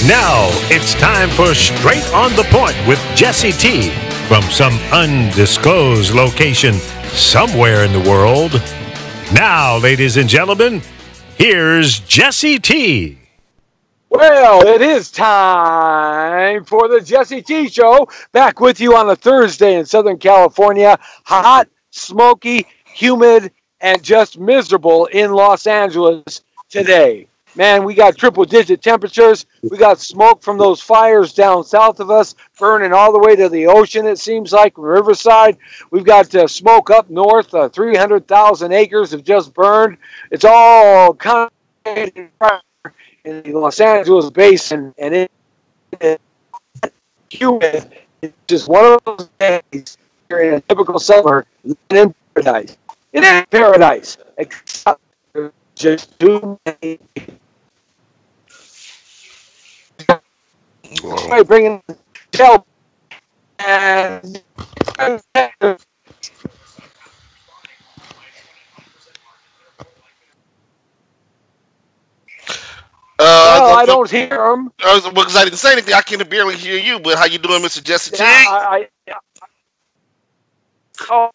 Now it's time for Straight on the Point with Jesse T from some undisclosed location somewhere in the world. Now, ladies and gentlemen, here's Jesse T. Well, it is time for the Jesse T Show. Back with you on a Thursday in Southern California. Hot, smoky, humid, and just miserable in Los Angeles today. Man, we got triple-digit temperatures. We got smoke from those fires down south of us, burning all the way to the ocean, it seems like, Riverside. We've got smoke up north. 300,000 acres have just burned. It's all concentrated in the Los Angeles basin, and it's humid. It's just one of those days here in a typical summer in paradise. It is paradise, except just too many people. Bringing the and I don't hear him. Because I didn't say anything, I can barely hear you. But how you doing, Mr. Jesse T?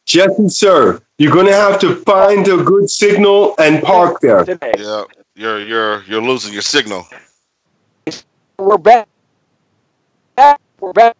Jesse, sir, you're going to have to find a good signal and park there. Yeah, you're losing your signal. We're back. We're back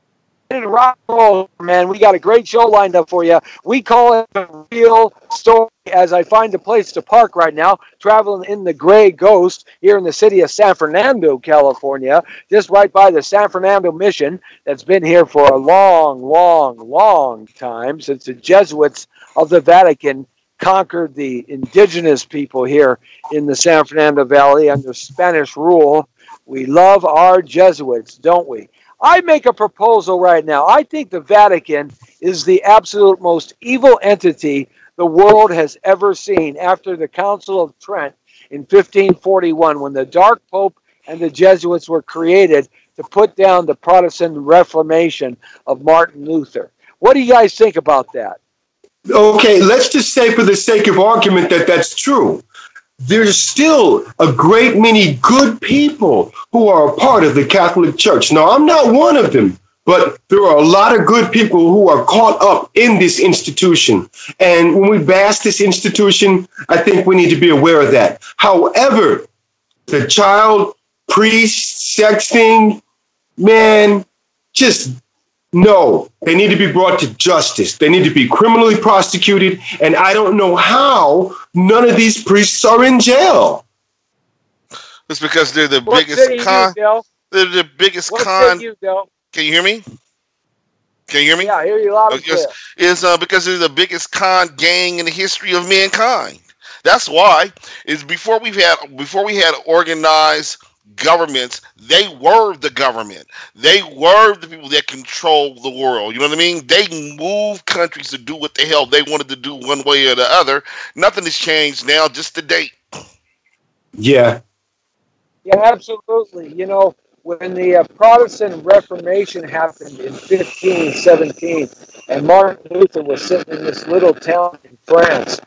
in rock and roll, man. We got a great show lined up for you. We call it a real story as I find a place to park right now, traveling in the Gray Ghost here in the city of San Fernando, California, just right by the San Fernando Mission that's been here for a long time since the Jesuits of the Vatican conquered the indigenous people here in the San Fernando Valley under Spanish rule. We love our Jesuits, don't we? I make a proposal right now. I think the Vatican is the absolute most evil entity the world has ever seen after the Council of Trent in 1541, when the Dark Pope and the Jesuits were created to put down the Protestant Reformation of Martin Luther. What do you guys think about that? Okay, let's just say for the sake of argument that that's true. There's still a great many good people who are a part of the Catholic Church. Now, I'm not one of them, but there are a lot of good people who are caught up in this institution. And when we bash this institution, I think we need to be aware of that. However, the child priest sex thing, man, just no, they need to be brought to justice. They need to be criminally prosecuted. And I don't know how none of these priests are in jail. It's because they're the biggest con. They're the biggest con. Can you hear me? Can you hear me? Yeah, I hear you loud and clear. It's because they're the biggest con gang in the history of mankind. That's why. Is before we had organized governments, they were the government. They were the people that control the world. You know what I mean? They moved countries to do what the hell they wanted to do one way or the other. Nothing has changed now, just the date. Yeah. Yeah, absolutely. You know, when the Protestant Reformation happened in 1517, and Martin Luther was sitting in this little town in France,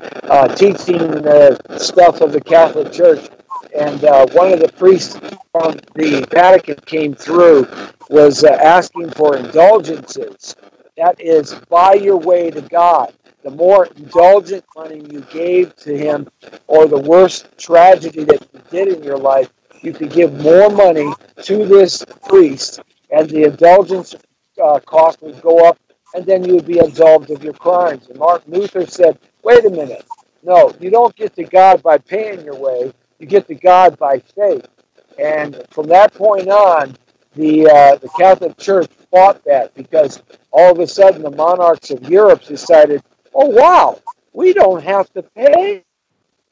teaching the stuff of the Catholic Church, and one of the priests from the Vatican came through, was asking for indulgences. That is, buy your way to God. The more indulgent money you gave to him, or the worst tragedy that you did in your life, you could give more money to this priest, and the indulgence cost would go up, and then you would be absolved of your crimes. And Martin Luther said, wait a minute. No, you don't get to God by paying your way. You get to God by faith. And from that point on, the Catholic Church fought that, because all of a sudden the monarchs of Europe decided, oh, wow, we don't have to pay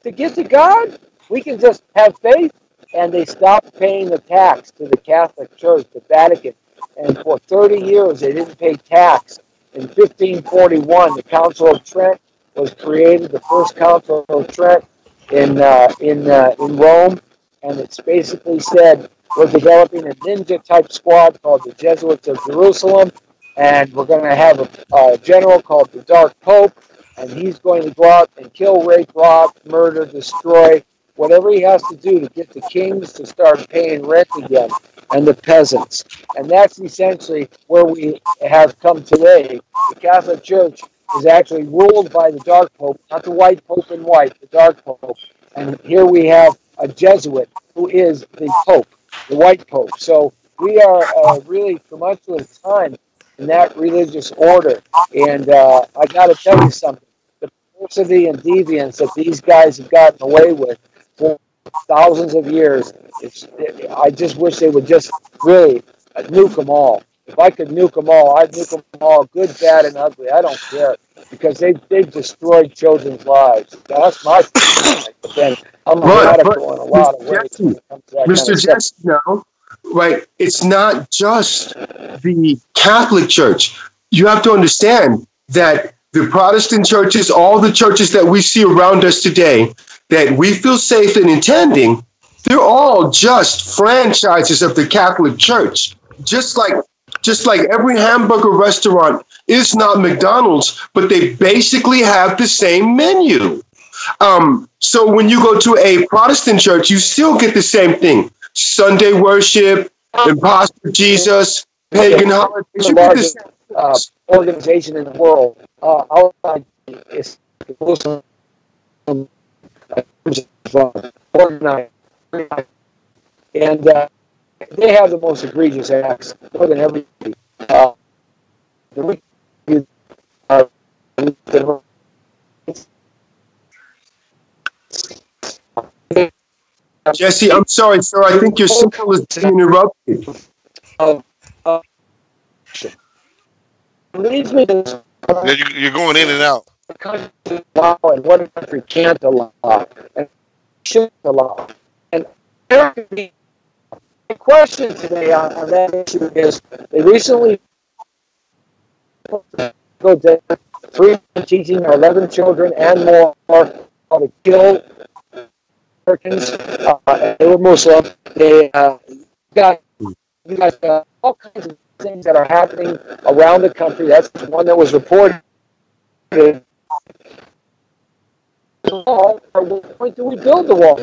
to get to God. We can just have faith. And they stopped paying the tax to the Catholic Church, the Vatican. And for 30 years, they didn't pay tax. In 1541, the Council of Trent was created, the first Council of Trent in Rome. And it's basically said, we're developing a ninja-type squad called the Jesuits of Jerusalem. And we're going to have a general called the Dark Pope. And he's going to go out and kill, rape, rob, murder, destroy, whatever he has to do to get the kings to start paying rent again. and the peasants. And that's essentially where we have come today. The Catholic Church is actually ruled by the dark pope, not the white pope in white, the dark pope. And here we have a Jesuit who is the pope, the white pope. So we are really tumultuous time in that religious order. And I got to tell you something. The perversity and deviance that these guys have gotten away with for thousands of years, I just wish they would just really nuke them all. If I could nuke them all, I'd nuke them all, good, bad, and ugly. I don't care, because they've destroyed children's lives. That's my feeling. But then I'm radical in a lot of ways when it comes to that Mr. kind of stuff. Jesse, now, right? It's not just the Catholic Church. You have to understand that the Protestant churches, all the churches that we see around us today, that we feel safe in attending, they're all just franchises of the Catholic Church. Just like every hamburger restaurant is not McDonald's, but they basically have the same menu. So when you go to a Protestant church, you still get the same thing. Sunday worship, imposter Jesus, pagan holidays. You get the same organization in the world. Outside is organized, and they have the most egregious acts more than everybody. Jesse, I'm sorry, sir. I think your signal is being interrupted. Leads me to You're going in and out. allow and what a country can't allow and should allow. And the question today on that issue is they recently go to 3 teaching 11 children and more how to kill Americans. They were Muslim. They got all kinds of things that are happening around the country. That's the one that was reported. At what point do we build the wall?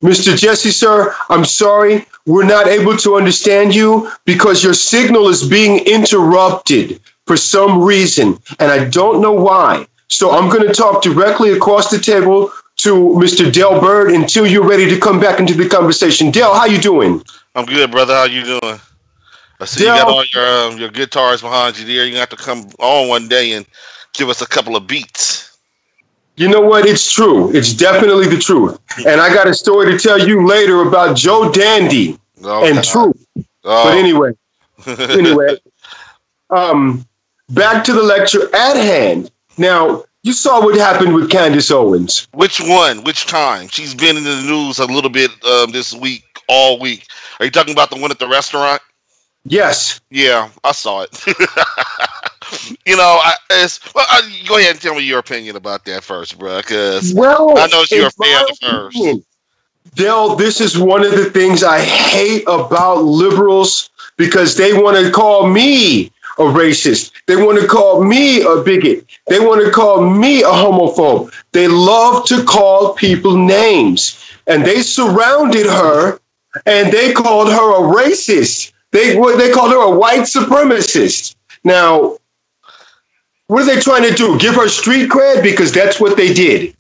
Mr. Jesse, sir, I'm sorry. We're not able to understand you because your signal is being interrupted for some reason, and I don't know why. So I'm going to talk directly across the table to Mr. Dale Bird until you're ready to come back into the conversation. Dale, how you doing? I'm good, brother. How you doing? I see Dale, you got all your guitars behind you there. You're going to have to come on one day and give us a couple of beats. You know what? It's true. It's definitely the truth. And I got a story to tell you later about Joe Dandy and truth. But anyway, back to the lecture at hand. Now, you saw what happened with Candace Owens. Which one? Which time? She's been in the news a little bit this week, all week. Are you talking about the one at the restaurant? Yes. Yeah, I saw it. Go ahead and tell me your opinion about that first, bro, because I know you're a fan of hers. Dale, this is one of the things I hate about liberals because they want to call me a racist. They want to call me a bigot. They want to call me a homophobe. They love to call people names. And they surrounded her and they called her a racist. They called her a white supremacist. Now, what are they trying to do? Give her street cred? Because that's what they did.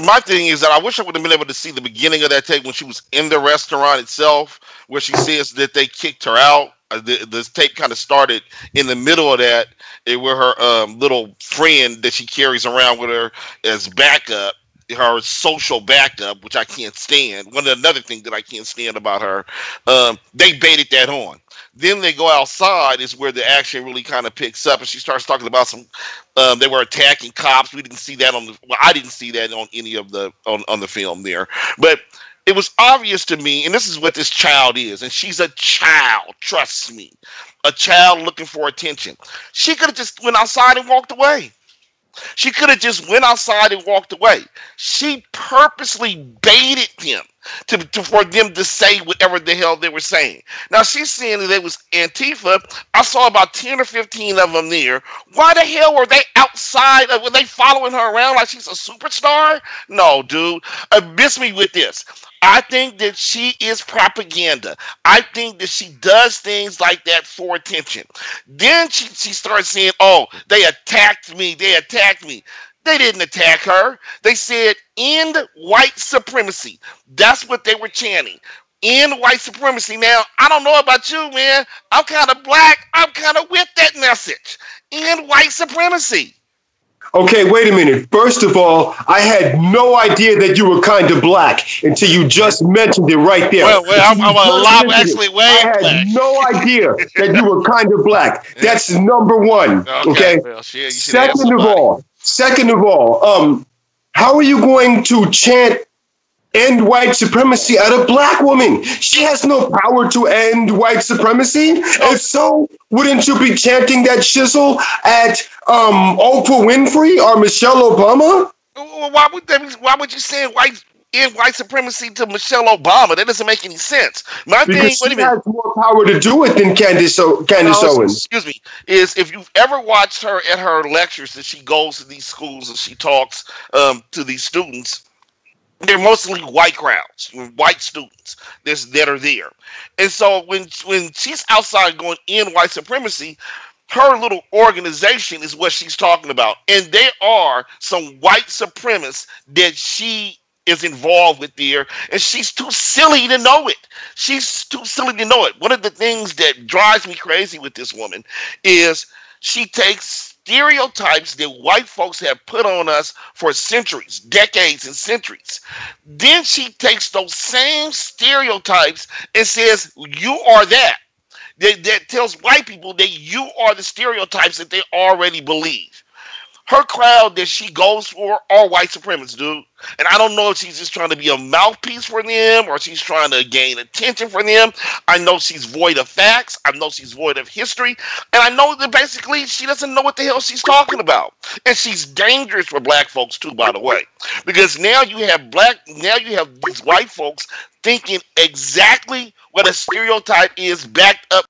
My thing is that I wish I would have been able to see the beginning of that tape when she was in the restaurant itself, where she says that they kicked her out. This tape kind of started in the middle of that, where her little friend that she carries around with her as backup, her social backup, which I can't stand. Another thing that I can't stand about her, they baited that on. Then they go outside is where the action really kind of picks up, and she starts talking about some. They were attacking cops. We didn't see that I didn't see that on any of the on the film there, but it was obvious to me. And this is what this child is, and she's a child. Trust me, a child looking for attention. She could have just went outside and walked away. She could have just went outside and walked away. She purposely baited him. for them to say whatever the hell they were saying. Now she's saying that it was Antifa. I saw about 10 or 15 of them there. Why the hell were they outside? Were they following her around like she's a superstar? No, dude. Miss me with this. I think that she is propaganda. I think that she does things like that for attention. Then she starts saying, oh, they attacked me. They attacked me. They didn't attack her. They said, end white supremacy. That's what they were chanting. End white supremacy. Now, I don't know about you, man. I'm kind of black. I'm kind of with that message. End white supremacy. Okay, wait a minute. First of all, I had no idea that you were kind of black until you just mentioned it right there. Well I'm a lot actually way I had no idea that you were kind of black. That's number one. Okay. Well, shit, Second of all, how are you going to chant end white supremacy at a black woman? She has no power to end white supremacy. If so, wouldn't you be chanting that shizzle at Oprah Winfrey or Michelle Obama? Why would you say end white supremacy to Michelle Obama? That doesn't make any sense. Because she has more power to do it than Candace Owens. Excuse me. Is if you've ever watched her at her lectures that she goes to these schools and she talks to these students, they're mostly white crowds, white students that are there. And so when she's outside going in white supremacy, her little organization is what she's talking about. And there are some white supremacists that she is involved with there, and she's too silly to know it. She's too silly to know it. One of the things that drives me crazy with this woman is she takes stereotypes that white folks have put on us for centuries, decades and centuries. Then she takes those same stereotypes and says, you are that. That tells white people that you are the stereotypes that they already believe. Her crowd that she goes for are white supremacists, dude. And I don't know if she's just trying to be a mouthpiece for them or she's trying to gain attention for them. I know she's void of facts. I know she's void of history. And I know that basically she doesn't know what the hell she's talking about. And she's dangerous for black folks too, by the way. Because now you have these white folks thinking exactly what a stereotype is backed up.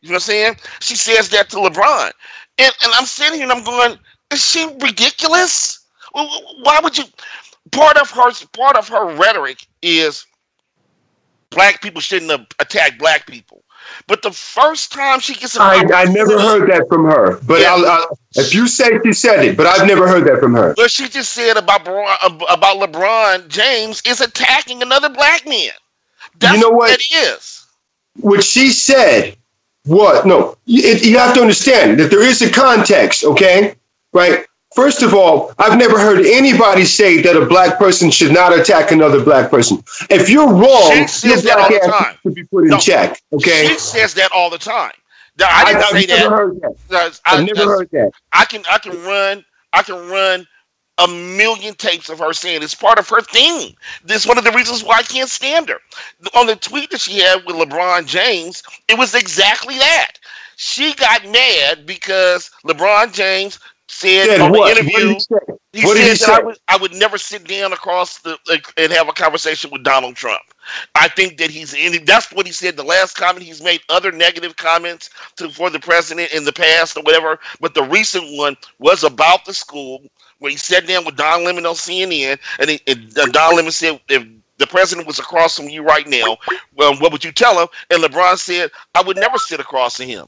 You know what I'm saying? She says that to LeBron. And I'm sitting here and I'm going, is she ridiculous? Why would you? Part of her rhetoric is black people shouldn't have attacked black people. But the first time she gets I never heard that from her. But yeah. If you say she said it, but I've never heard that from her. What she just said about LeBron James is attacking another black man. That's what it is. What she said. What? No, you have to understand that there is a context, okay? Right? First of all, I've never heard anybody say that a black person should not attack another black person. If you're wrong, your black ass should be put in check, okay? She says that all the time. Now, I didn't say that. I've never heard that. I can run a million tapes of her saying it's part of her thing. This is one of the reasons why I can't stand her. On the tweet that she had with LeBron James, it was exactly that. She got mad because LeBron James said on the interview, he said that I would never sit down across and have a conversation with Donald Trump. I think that that's what he said the last comment. He's made other negative comments for the president in the past or whatever, but the recent one was about the school where he sat down with Don Lemon on CNN, and Don Lemon said, if the president was across from you right now, well, what would you tell him? And LeBron said, I would never sit across from him.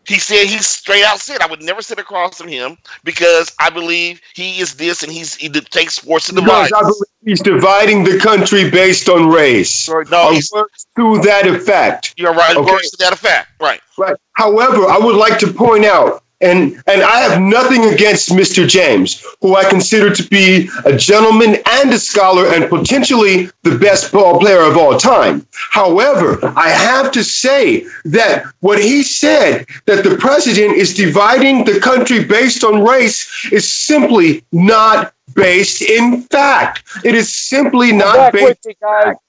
He said, he straight out said, I would never sit across from him because I believe he is this and he takes sports to divide. I believe he's dividing the country based on race. No, words to that effect. You're right. Okay. Words to that effect. Right. Right. However, I would like to point out And I have nothing against Mr. James, who I consider to be a gentleman and a scholar and potentially the best ball player of all time. However, I have to say that what he said, that the president is dividing the country based on race, is simply not based in fact. It is simply not based in fact.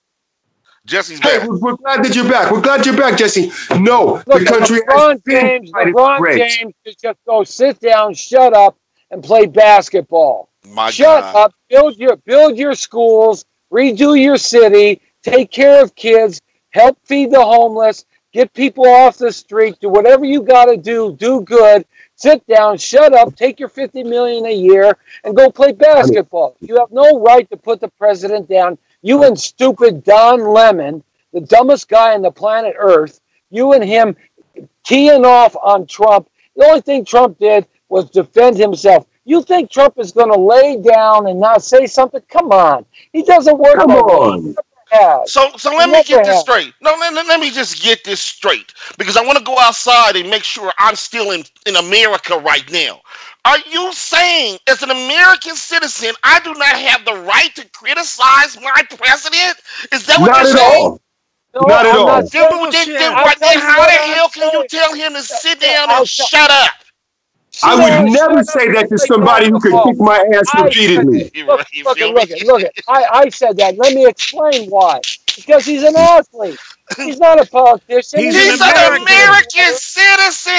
Jesse's Hey, back. we're glad that you're back. We're glad you're back, Jesse. No, Look, the country LeBron James should just go sit down, shut up, and play basketball. Shut up, build your schools, redo your city, take care of kids, help feed the homeless, get people off the street, do whatever you got to do good. Sit down, shut up, take your $50 million a year, and go play basketball. You have no right to put the president down. You and stupid Don Lemon, the dumbest guy on the planet Earth, you and him keying off on Trump. The only thing Trump did was defend himself. You think Trump is going to lay down and not say something? Come on. He doesn't work that way. So let me get this straight. No, let me just get this straight, because I want to go outside and make sure I'm still in America right now. Are you saying, as an American citizen, I do not have the right to criticize my president? Is that what you're saying? No, not at all. Then how the hell can you tell him to sit down and shut up? I would never say that to somebody who could kick my ass repeatedly. Look. I said that. Let me explain why. Because he's an athlete. He's not a politician. He's an American citizen.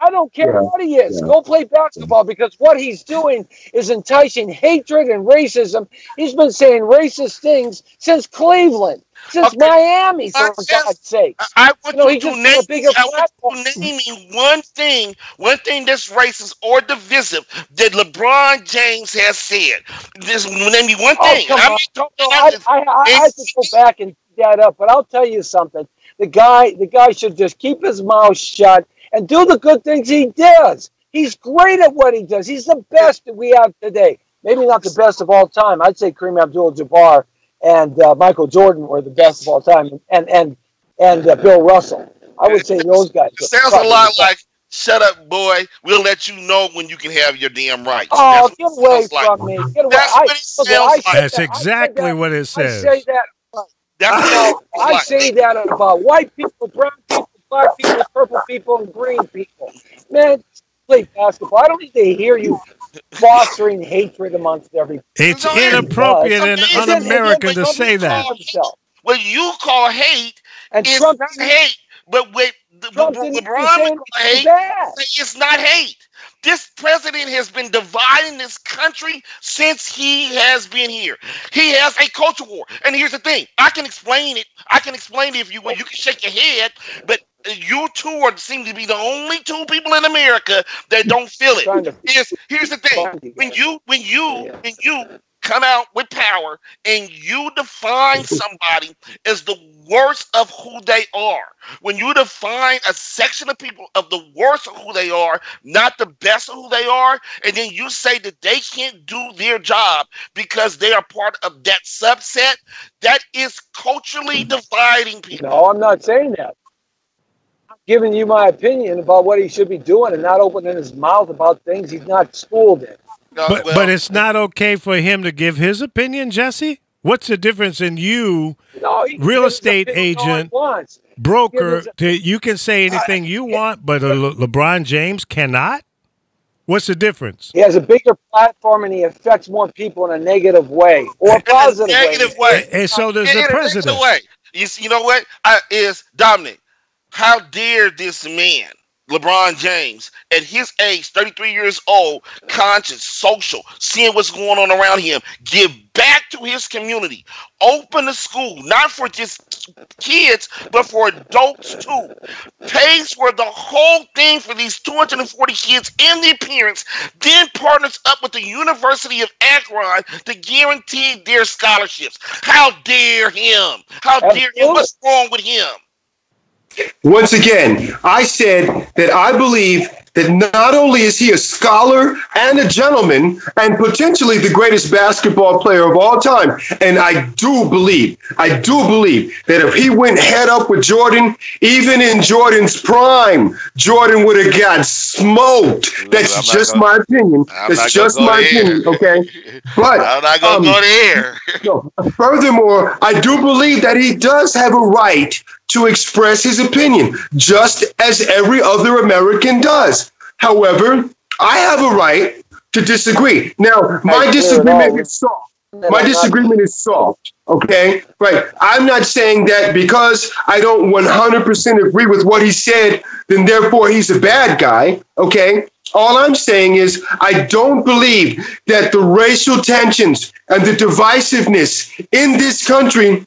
I don't care what he is. Go play basketball, because what he's doing is enticing hatred and racism. He's been saying racist things since Cleveland. Since Miami, for God's sake. I want you to name me one thing that's racist or divisive that LeBron James has said. Name me one thing. I have to go back and dig that up, but I'll tell you something. The guy should just keep his mouth shut and do the good things he does. He's great at what he does. He's the best that we have today. Maybe not the best of all time. I'd say Kareem Abdul-Jabbar and Michael Jordan were the best of all time, and Bill Russell. I would say those guys. It sounds a lot like, shut up, boy. We'll let you know when you can have your damn rights. Oh, get away from me. Get away. That's exactly what it says. I say that. I say that about white people, brown people, black people, purple people, and green people. Man, play basketball. I don't need to hear you fostering hatred amongst everybody. It's inappropriate and un-American to say that. What you call hate is not hate, but what LeBron hate, it's not hate. This president has been dividing this country since he has been here. He has a culture war. And here's the thing. I can explain it if you want. You can shake your head, but you two seem to be the only two people in America that don't feel it. Here's the thing. When you come out with power and you define somebody as the worst of who they are, when you define a section of people of the worst of who they are, not the best of who they are, and then you say that they can't do their job because they are part of that subset, that is culturally dividing people. No, I'm not saying that. I'm giving you my opinion about what he should be doing and not opening his mouth about things he's not schooled in. But it's not okay for him to give his opinion, Jesse? What's the difference in you, real estate agent, broker, you can say anything you want, but LeBron James cannot? What's the difference? He has a bigger platform and he affects more people in a negative way or a positive way. And so does the president. You know what? Is Dominic, how dare this man, LeBron James, at his age, 33 years old, conscious, social, seeing what's going on around him, give back to his community, open a school, not for just kids, but for adults too, pays for the whole thing for these 240 kids and their parents, then partners up with the University of Akron to guarantee their scholarships. How dare him? How dare him? What's wrong with him? Once again, I said that I believe that not only is he a scholar and a gentleman and potentially the greatest basketball player of all time, and I do believe that if he went head up with Jordan, even in Jordan's prime, Jordan would have got smoked. That's just my opinion. That's just my opinion, okay? But I'm not going to go there. no, furthermore, I do believe that he does have a right to express his opinion, just as every other American does. However, I have a right to disagree. Now, my disagreement is soft. My disagreement is soft, okay? Right. I'm not saying that because I don't 100% agree with what he said, then therefore he's a bad guy, okay? All I'm saying is I don't believe that the racial tensions and the divisiveness in this country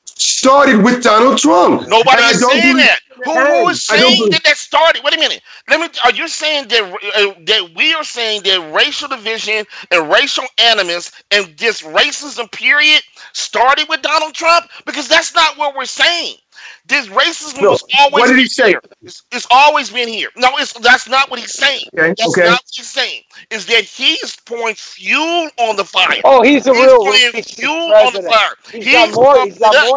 started with Donald Trump. Nobody is saying that. Who is saying that started? Wait a minute. Are you saying that we are saying that racial division and racial animus and this racism period started with Donald Trump? Because that's not what we're saying. This racism was always. What did he say? Here. It's always been here. No, that's not what he's saying. Okay. That's not what he's saying. Is that he is pouring fuel on the fire? Oh, he's real pouring fuel on the fire. He's got more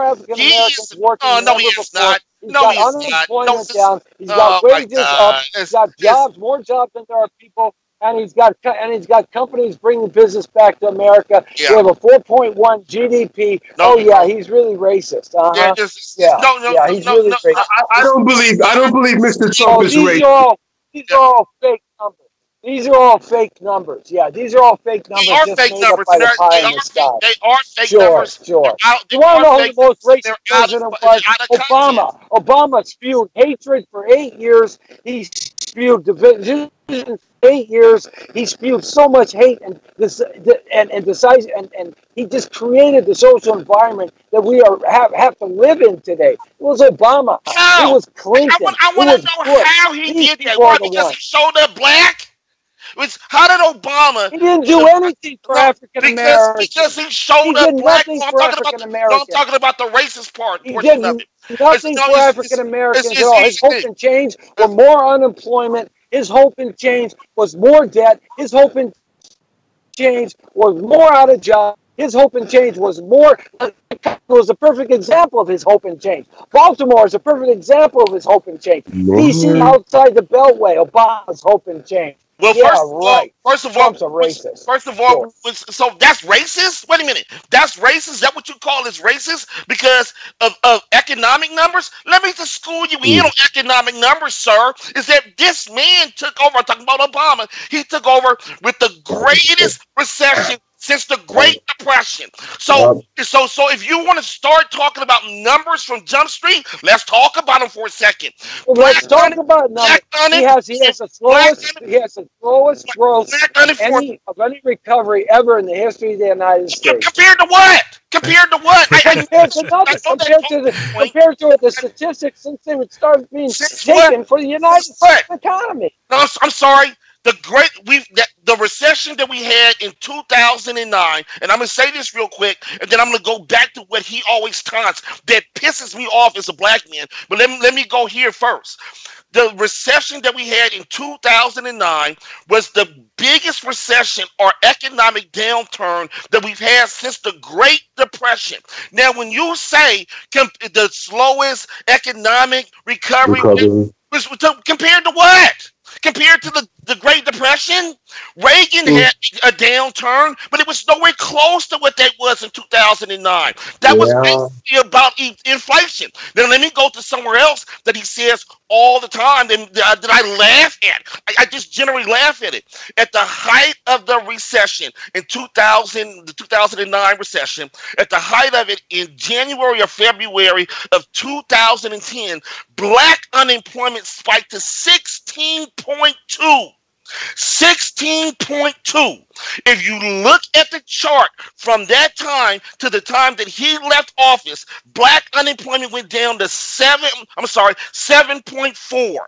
African Americans working. Oh no, he is not. He's got unemployment down. He's got wages up. He's got jobs, more jobs than there are people. And he's got companies bringing business back to America. Yeah. We have a 4.1 GDP. He's really racist. He's really racist. I don't believe Mr. Trump is racist. These are all fake numbers. These are all fake numbers. Yeah, these are all fake numbers. They are fake numbers. They are fake numbers. Sure. You want to know who the most racist president was? Obama. Obama spewed hatred for 8 years. He spewed division for 8 years. He spewed so much hate and he just created the social environment that we have to live in today. It was Obama. How? It was Clinton. I want to know how he did that. Why? Because he showed up black? How did Obama? He didn't do anything for African Americans. Because he showed up black. I'm talking about the racist part. He did nothing for African Americans at all. His hope and change were more unemployment. His hope and change was more debt. His hope and change was more out of job. His hope and change was more. Was a perfect example of his hope and change. Baltimore is a perfect example of his hope and change. DC outside the Beltway, Obama's hope and change. Well, first of all, Trump's a racist. So that's racist? Wait a minute. That's racist? Is that what you call is racist? Because of economic numbers? Let me just school you in on economic numbers, sir. Is that this man took over, I'm talking about Obama, he took over with the greatest recession since the Great Depression. So if you want to start talking about numbers from Jump Street, let's talk about them for a second. Well, let's talk about numbers. He has the slowest growth of any recovery ever in the history of the United States. Compared to what? Compared to what? Compared to the statistics since they would start being taken for the United States economy. No, I'm sorry. The recession that we had in 2009, and I'm going to say this real quick, and then I'm going to go back to what he always taunts that pisses me off as a black man. But let me go here first. The recession that we had in 2009 was the biggest recession or economic downturn that we've had since the Great Depression. Now, when you say the slowest economic recovery was compared to what? Compared to the Great Depression, Reagan had a downturn, but it was nowhere close to what that was in 2009. That was basically about inflation. Then let me go to somewhere else that he says all the time that I laugh at. I just generally laugh at it. At the height of the recession in the 2009 recession, at the height of it in January or February of 2010, black unemployment spiked to 16.2. 16.2. If you look at the chart from that time to the time that he left office, black unemployment went down to 7.4.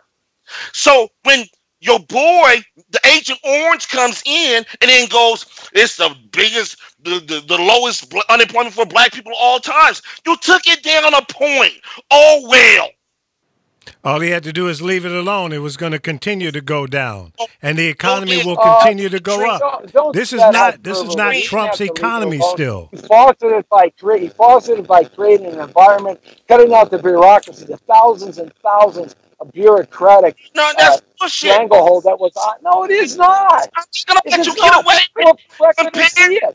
So when your boy, the Agent Orange, comes in and then goes, it's the biggest, the lowest unemployment for black people of all times. You took it down a point. Oh, well. All he had to do is leave it alone. It was going to continue to go down, and the economy will Uh, continue to go up. don't This do is that not. This is hyperbole. not You didn't Trump's have to leave it economy. alone. Still, He fostered it by creating an environment, cutting out the bureaucracy, the thousands and thousands of bureaucratic No, that's bullshit. stranglehold that was on. No, it is not. I'm just gonna It let is you not. get away Pull with up the record and compared see it. in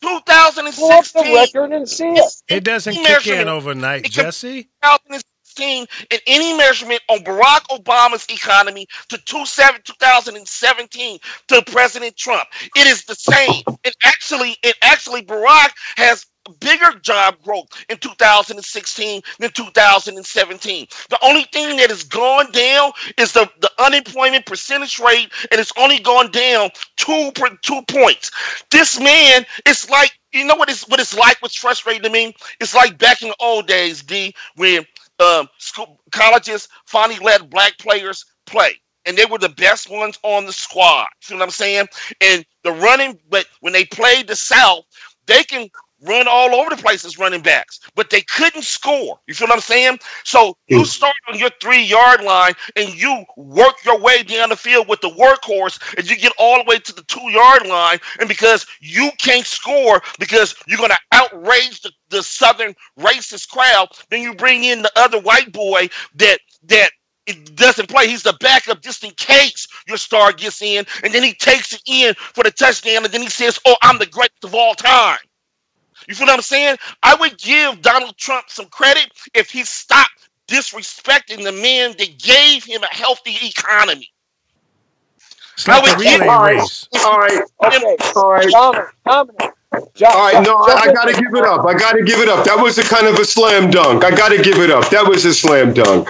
Pull up the 2016. record and see it. it doesn't Any kick in measurement overnight, it can- Jesse. 2016 and any measurement on Barack Obama's economy to 2017 to President Trump. It is the same. And actually Barack has bigger job growth in 2016 than 2017. The only thing that has gone down is the unemployment percentage rate, and it's only gone down 2 points. This man, it's like, you know what it's like, what's frustrating to me? It's like back in the old days, D, when colleges finally let black players play. And they were the best ones on the squad. See what I'm saying? And but when they played the South, they can run all over the place as running backs, but they couldn't score. You feel what I'm saying? So you start on your 3-yard line and you work your way down the field with the workhorse, and you get all the way to the 2-yard line. And because you can't score, because you're going to outrage the Southern racist crowd, then you bring in the other white boy that it doesn't play. He's the backup just in case your star gets in, and then he takes it in for the touchdown, and then he says, "Oh, I'm the greatest of all time." You feel what I'm saying? I would give Donald Trump some credit if he stopped disrespecting the men that gave him a healthy economy. It's like a relay race. All right. Okay. All right. Dominic. All right, no, I got to give it up. That was a kind of a slam dunk. I got to give it up. That was a slam dunk.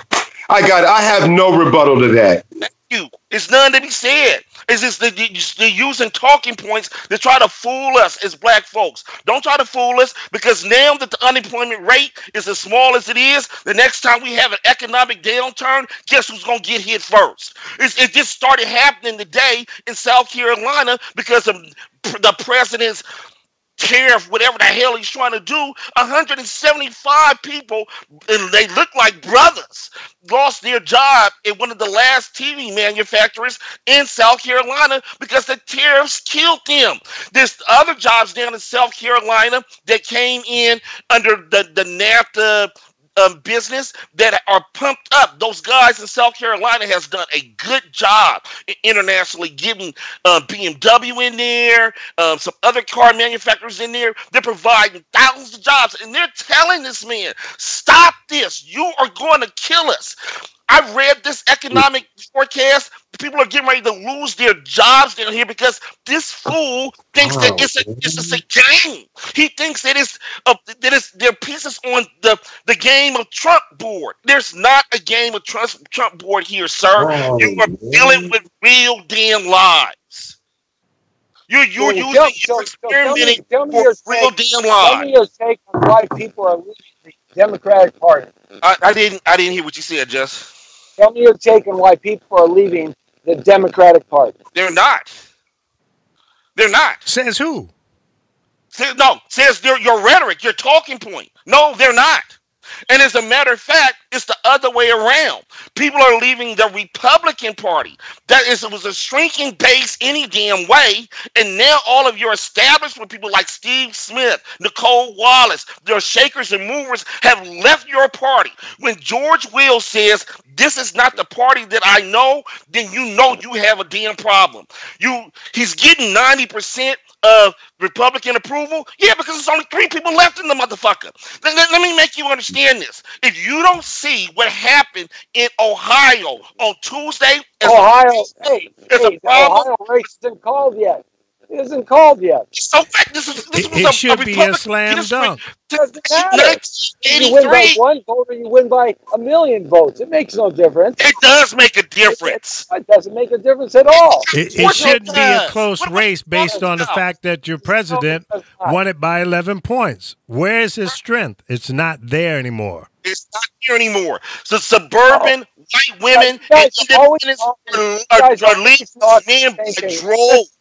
I have no rebuttal to that. Thank you. It's none to be said. It's just they're using talking points to try to fool us as black folks. Don't try to fool us, because now that the unemployment rate is as small as it is, the next time we have an economic downturn, guess who's going to get hit first? It just started happening today in South Carolina because of the president's tariff, whatever the hell he's trying to do. 175 people, and they look like brothers, lost their job at one of the last TV manufacturers in South Carolina because the tariffs killed them. There's other jobs down in South Carolina that came in under the NAFTA business that are pumped up. Those guys in South Carolina has done a good job internationally, giving BMW in there, some other car manufacturers in there. They're providing thousands of jobs, and they're telling this man, "Stop this! You are going to kill us." I read this economic forecast. People are getting ready to lose their jobs down here because this fool thinks that it's a game. He thinks that they're pieces on the game of Trump board. There's not a game of Trump board here, sir. You are dealing with real damn lies. You're experimenting for real damn lies. Tell me your take on why people are leaving the Democratic Party. I didn't hear what you said, Jess. Tell me your take on why people are leaving the Democratic Party. They're not. They're not. Says who? Says your rhetoric, your talking point. No, they're not. And as a matter of fact, it's the other way around. People are leaving the Republican Party. It was a shrinking base any damn way. And now all of your establishment people like Steve Smith, Nicole Wallace, their shakers and movers have left your party. When George Will says, "This is not the party that I know," then you know you have a damn problem. He's getting 90% of Republican approval. Yeah, because there's only 3 people left in the motherfucker. Let me make you understand this. If you don't see what happened in Ohio on Tuesday, the Ohio race isn't called yet. It isn't called yet. So It should be a slam dunk. Doesn't matter. You win by 1 vote or you win by 1,000,000 votes. It makes no difference. It does make a difference. It doesn't make a difference at all. It shouldn't be a close race based on the fact that your president won it by 11 points. Where is his strength? It's not there anymore. It's not here anymore. So suburban white women and independents are leading men by droves.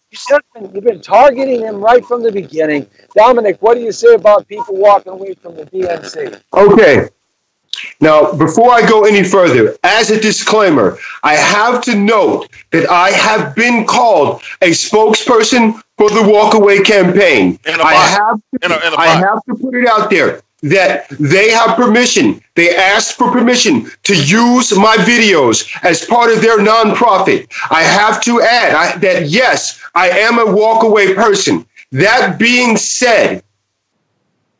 You've been targeting him right from the beginning. Dominic, what do you say about people walking away from the DNC? Okay. Now, before I go any further, as a disclaimer, I have to note that I have been called a spokesperson for the Walkaway campaign. I have to put it out there that they have permission. They asked for permission to use my videos as part of their nonprofit. I have to add that, yes, I am a walkaway person. That being said,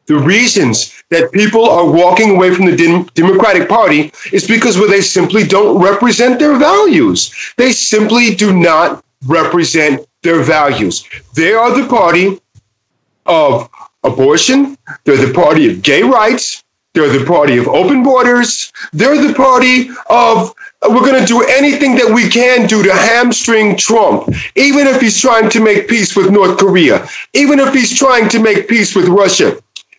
the reasons that people are walking away from the Democratic Party is because they simply don't represent their values. They simply do not represent their values. They are the party of abortion. They're the party of gay rights. They're the party of open borders. They're the party of we're going to do anything that we can do to hamstring Trump, even if he's trying to make peace with North Korea, even if he's trying to make peace with Russia.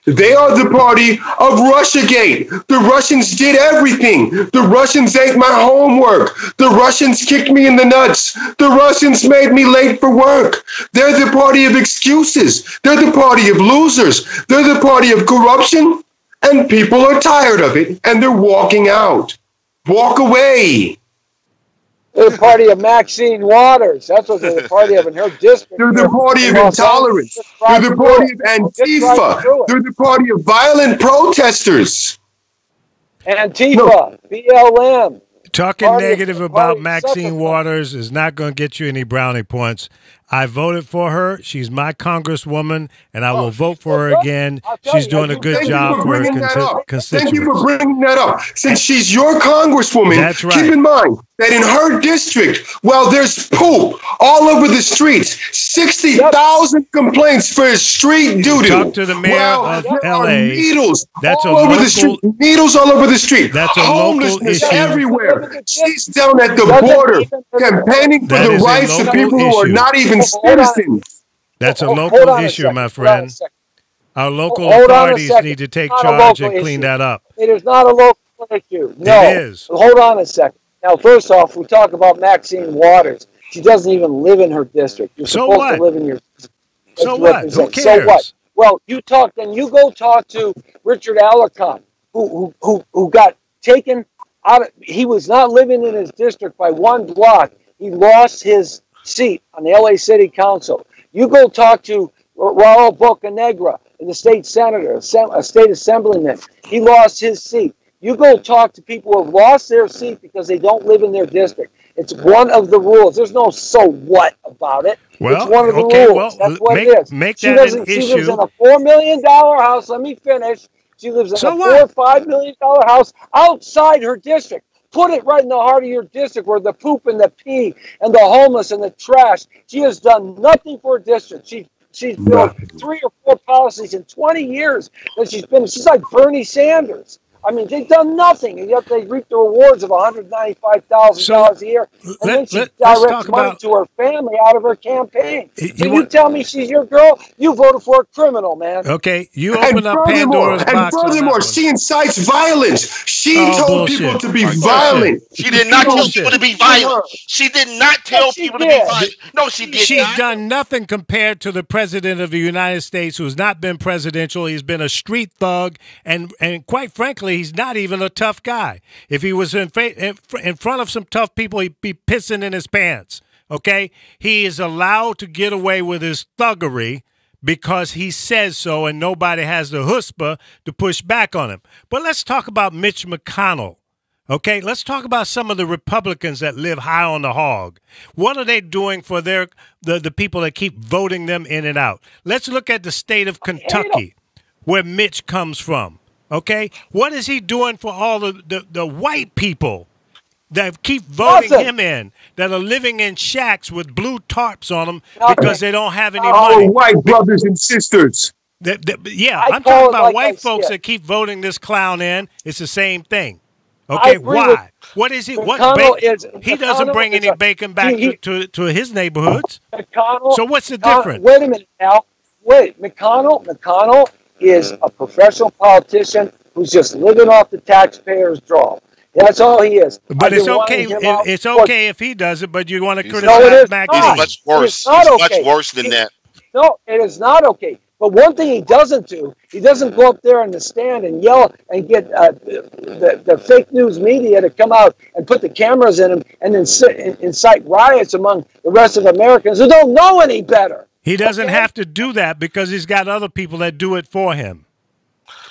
They are the party of Russiagate. The Russians did everything. The Russians ate my homework. The Russians kicked me in the nuts. The Russians made me late for work. They're the party of excuses. They're the party of losers. They're the party of corruption. And people are tired of it, and they're walking out. Walk away. They're the party of Maxine Waters. That's what they're the party of in her district. They're the party of intolerance. They're the party of Antifa. They're the party of violent protesters. Antifa, BLM. Talking negative about Maxine Waters is not going to get you any brownie points. I voted for her. She's my congresswoman, and I will vote for her again. She's doing a good job for her constituents. Thank you for bringing that up. Since she's your congresswoman, that's right. Keep in mind that in her district, there's poop all over the streets. 60,000 complaints for street doo-doo. Talk to the mayor of L.A. Needles that's all over the street. Needles all over the street. That's a homelessness local issue. Everywhere. She's down at the border campaigning for the rights of people who are not even citizens. That's a local issue, my friend. Our local authorities need to take charge and clean that up. It is not a local issue. No. It is. Hold on a second. Now, first off, we talk about Maxine Waters. She doesn't even live in her district. You're supposed to live in your district. So what? Who cares? So what? Well, you go talk to Richard Alarcon, who got taken out. He was not living in his district by one block. He lost his seat on the LA City Council. You go talk to Raul Bocanegra, the state senator, a state assemblyman. He lost his seat. You go talk to people who have lost their seat because they don't live in their district. It's one of the rules. There's no so what about it. Well, it's one of the rules. That's what it is. She lives in a $4 million house. Let me finish. She lives in a $4 or $5 million house outside her district. Put it right in the heart of your district where the poop and the pee and the homeless and the trash. She has done nothing for her district. She's built 3 or 4 policies in 20 years that she's like Bernie Sanders. I mean, they've done nothing, and yet they reap the rewards of $195,000 a year, and then she directs money to her family out of her campaign. You tell me she's your girl? You voted for a criminal, man. Okay, you open up Pandora's box. And furthermore, she incites violence. She told people to be violent. She did not tell people to be violent. She did not tell people to be violent. No, she did not. She's done nothing compared to the president of the United States, who's not been presidential. He's been a street thug, and quite frankly, he's not even a tough guy. If he was in front of some tough people, he'd be pissing in his pants, okay? He is allowed to get away with his thuggery because he says so, and nobody has the chutzpah to push back on him. But let's talk about Mitch McConnell, okay? Let's talk about some of the Republicans that live high on the hog. What are they doing for the people that keep voting them in and out? Let's look at the state of Kentucky, where Mitch comes from. Okay, what is he doing for all the white people that keep voting him in, that are living in shacks with blue tarps on them because they don't have any money? White brothers and sisters. I'm talking about white folks that keep voting this clown in. It's the same thing. Okay, why? What is he? He doesn't bring any bacon back to his neighborhoods. So what's the difference? Wait a minute now. McConnell is a professional politician who's just living off the taxpayers' draw. That's all he is. But it's okay. It's okay if he does it, but you want to criticize McConnell. He's much worse. He's much worse than that. No, it is not okay. But one thing he doesn't do, he doesn't go up there in the stand and yell and get the fake news media to come out and put the cameras in him and then incite riots among the rest of Americans who don't know any better. He doesn't have to do that because he's got other people that do it for him.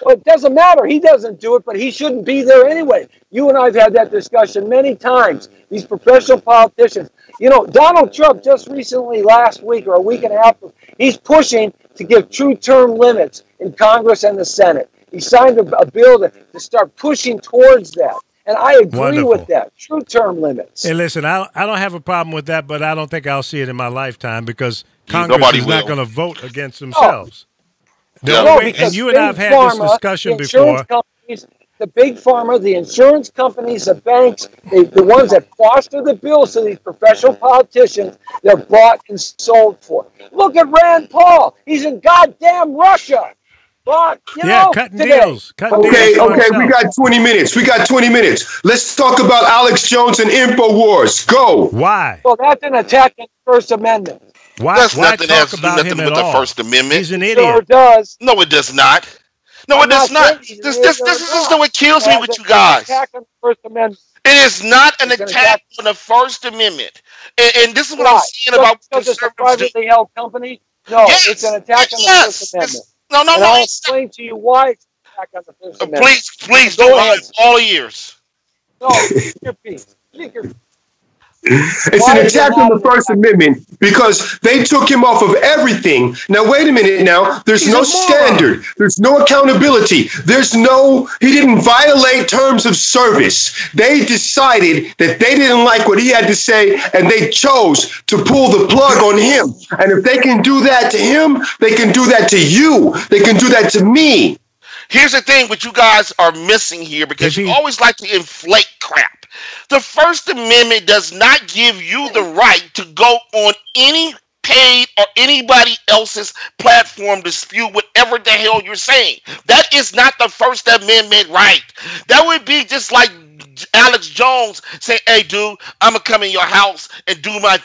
Well, it doesn't matter. He doesn't do it, but he shouldn't be there anyway. You and I have had that discussion many times. These professional politicians. You know, Donald Trump just recently, last week or a week and a half, he's pushing to give true term limits in Congress and the Senate. He signed a bill to start pushing towards that. And I agree with that. True term limits. Hey, listen, I don't have a problem with that, but I don't think I'll see it in my lifetime because Congress is not going to vote against themselves. And you and I have had this discussion before. The big pharma, the insurance companies, the banks, the ones that foster the bills to these professional politicians, they're bought and sold for. Look at Rand Paul. He's in goddamn Russia. But, cutting deals. Okay, we got 20 minutes. Let's talk about Alex Jones and InfoWars. Go. Why? Well, that's an attack on the First Amendment. Why talk about him at all? The First Amendment. He's an idiot. Sure does. No, it does not. No, it does not. This is what kills me with you guys. Attack on the First Amendment. It is not an attack on the First Amendment. And this is what I'm saying about because it's a privately held company? No, it's an attack on the First Amendment. No. I'll explain to you why it's an attack on the First Amendment. Please do it all ears. No, speak your piece. It's an attack on the First Amendment because they took him off of everything. Now, wait a minute now. There's no standard. There's no accountability. He didn't violate terms of service. They decided that they didn't like what he had to say, and they chose to pull the plug on him. And if they can do that to him, they can do that to you. They can do that to me. Here's the thing what you guys are missing here because you always like to inflate crap. The First Amendment does not give you the right to go on any paid or anybody else's platform to spew whatever the hell you're saying. That is not the First Amendment right. That would be just like Alex Jones saying, "Hey, dude, I'm gonna come in your house and do my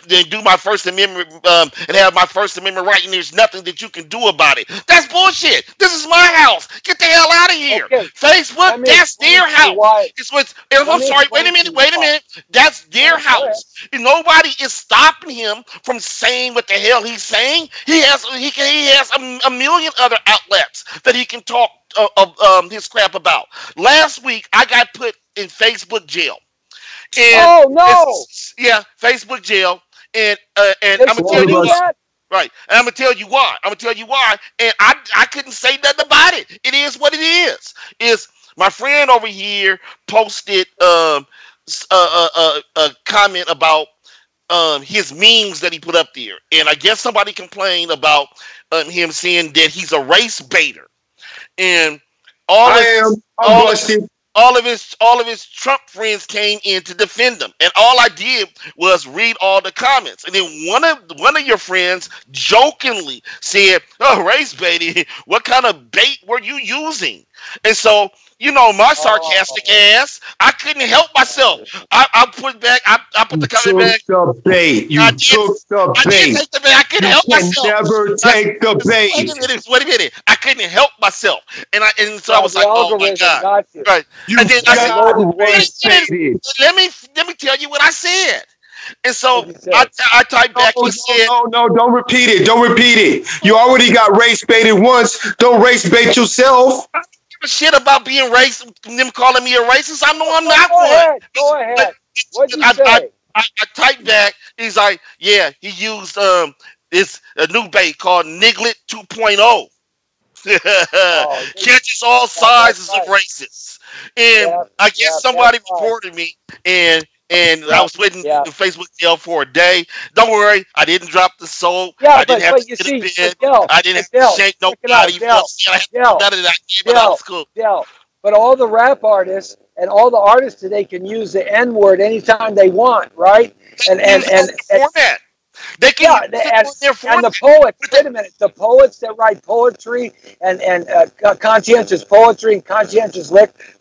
First Amendment and have my First Amendment right, and there's nothing that you can do about it." That's bullshit. This is my house. Get the hell out of here. Okay. Facebook, that's their house. I'm sorry. Wait a minute. That's their house. Nobody is stopping him from saying what the hell he's saying. He has a million other outlets that he can talk his crap about. Last week, I got put in Facebook jail. And Facebook jail. And I'm gonna tell you what. Right. And I'm gonna tell you why. And I couldn't say nothing about it. It is what it is. Is my friend over here posted a comment about his memes that he put up there. And I guess somebody complained about him saying that he's a race baiter. And all of his Trump friends came in to defend him, and all I did was read all the comments. And then one of your friends jokingly said, "Oh, race baiting! What kind of bait were you using?" And so, my sarcastic ass, I couldn't help myself. I put the comment back. You took the bait. You took the bait. I didn't take the bait. I couldn't help myself. Never take the bait. Wait a minute. I couldn't help myself. So I was like, "Oh my God!" Right. And then I said, "Let me tell you what I said." And so I typed back. He said, "No, don't repeat it. You already got race baited once. Don't race bait yourself." Shit about being racist, them calling me a racist. I know I'm not one. Go ahead. What'd you say? I typed back. He's like, yeah, he used it's a new bait called Niglet 2.0. Catches all sizes of racists. And I guess somebody reported me, and I was waiting in Facebook jail for a day. Don't worry, I didn't drop the soap. I didn't have to get in bed. I didn't have to shake nobody. But all the rap artists and all the artists today can use the N-word anytime they want, right? And they can and the poets. Wait a minute, the poets that write poetry and conscientious poetry and conscientious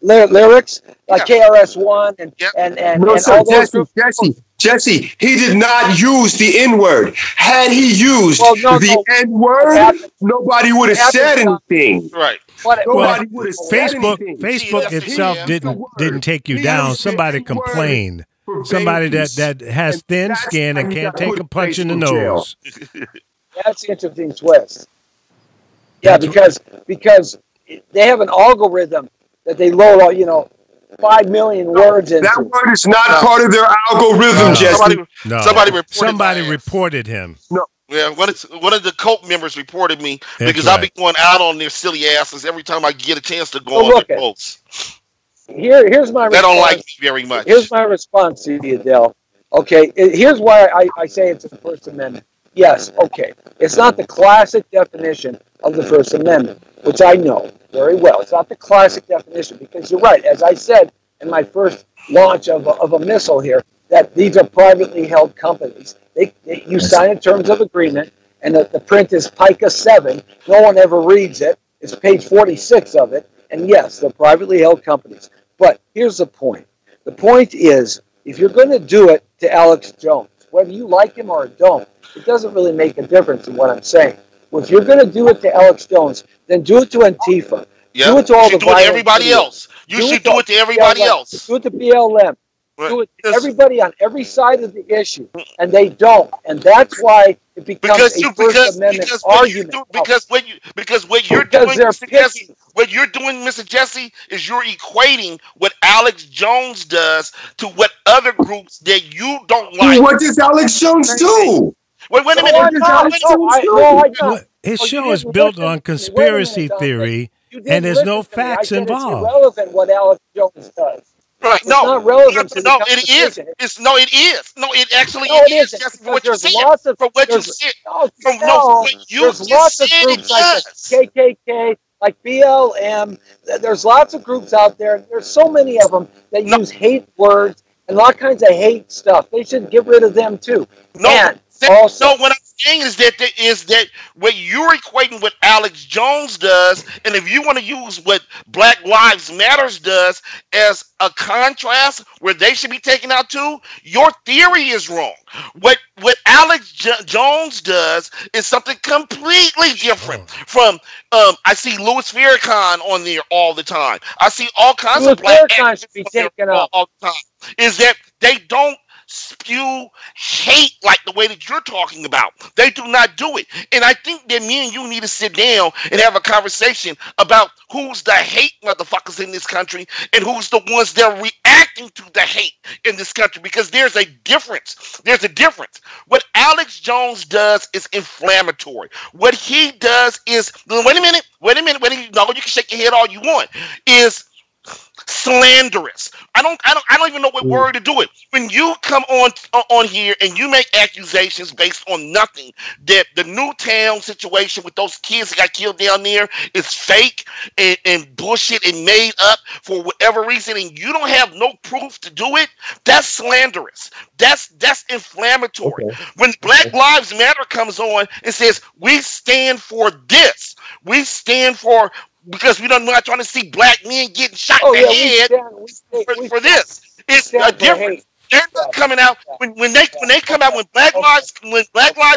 lyrics, like KRS-One and all those. Jesse, he did not use the N word. Had he used the N word, nobody would have said anything. Right. Nobody would have said anything. Facebook itself didn't take you down. Somebody complained. Somebody that has thin skin and can't take a punch in the nose. That's the interesting twist. Yeah, because they have an algorithm that they load 5 million words into. That word is not part of their algorithm, Jesse. Somebody reported him. No. Yeah, one of the cult members reported me because I'll be going out on their silly asses every time I get a chance to go on their posts. Here's my response. They don't like me very much. Here's my response to you, Adele. Okay, here's why I say it's the First Amendment. Yes, okay. It's not the classic definition of the First Amendment, which I know very well. It's not the classic definition because you're right. As I said in my first launch of a missile here, that these are privately held companies. You sign a terms of agreement, and the print is PICA 7. No one ever reads it. It's page 46 of it. And yes, they're privately held companies. But here's the point. The point is, if you're going to do it to Alex Jones, whether you like him or don't, it doesn't really make a difference in what I'm saying. Well, if you're going to do it to Alex Jones, then do it to Antifa. Yep. Do it to all the do it to everybody else. You should do it to everybody else. Do it to BLM. Do it to everybody on every side of the issue, and they don't, and that's why it becomes a First Amendment argument. Because what you're doing, Mr. Jesse, is you're equating what Alex Jones does to what other groups that you don't like. What does Alex Jones do? Wait a minute. His show is built on conspiracy theory, and there's no facts involved. It's irrelevant what Alex Jones does. Right. It's not relevant to the it is. It actually is. Just for what you said. For what you said. There's lots of groups like the KKK, like BLM. There's lots of groups out there. There's so many of them that use hate words and all kinds of hate stuff. They should get rid of them too. What I'm saying is that what you're equating what Alex Jones does, and if you want to use what Black Lives Matters does as a contrast where they should be taken out too, your theory is wrong. What Alex Jones does is something completely different from. I see Louis Farrakhan on there all the time. I see all kinds of black activists all the time. Is that they don't spew hate like the way that you're talking about. They do not do it. And I think that me and you need to sit down and have a conversation about who's the hate motherfuckers in this country and who's the ones that are reacting to the hate in this country, because there's a difference. There's a difference. What Alex Jones does is inflammatory. What he does is, wait a minute. No, you can shake your head all you want, is slanderous. I don't even know what word to do it. When you come on here and you make accusations based on nothing, that the Newtown situation with those kids that got killed down there is fake and bullshit and made up for whatever reason, and you don't have no proof to do it, that's slanderous. That's inflammatory. Okay. When Black Lives Matter comes on and says, we stand for this, we stand for, because we're not trying to see black men getting shot in the head for this. It's a difference. They're not coming out when they come out when Black Lives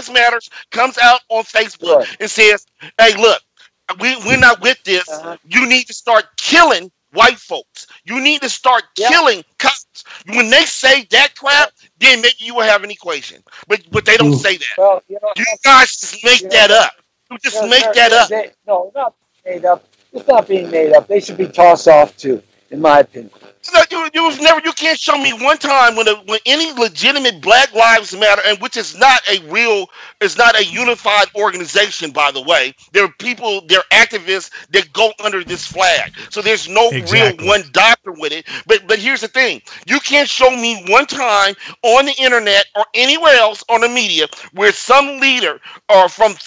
Matters comes out on Facebook and says, "Hey, look, we're not with this. You need to start killing white folks. You need to start killing cops." When they say that crap, then maybe you will have an equation. But they don't say that. Well, you guys just make that up. You just make that up. No, not made up. It's not being made up. They should be tossed off too, in my opinion. You can't show me one time when any legitimate Black Lives Matter, and which is not a unified organization, by the way. There are people, they're activists that go under this flag. So there's no real one doctor with it. But here's the thing. You can't show me one time on the internet or anywhere else on the media where some leader or from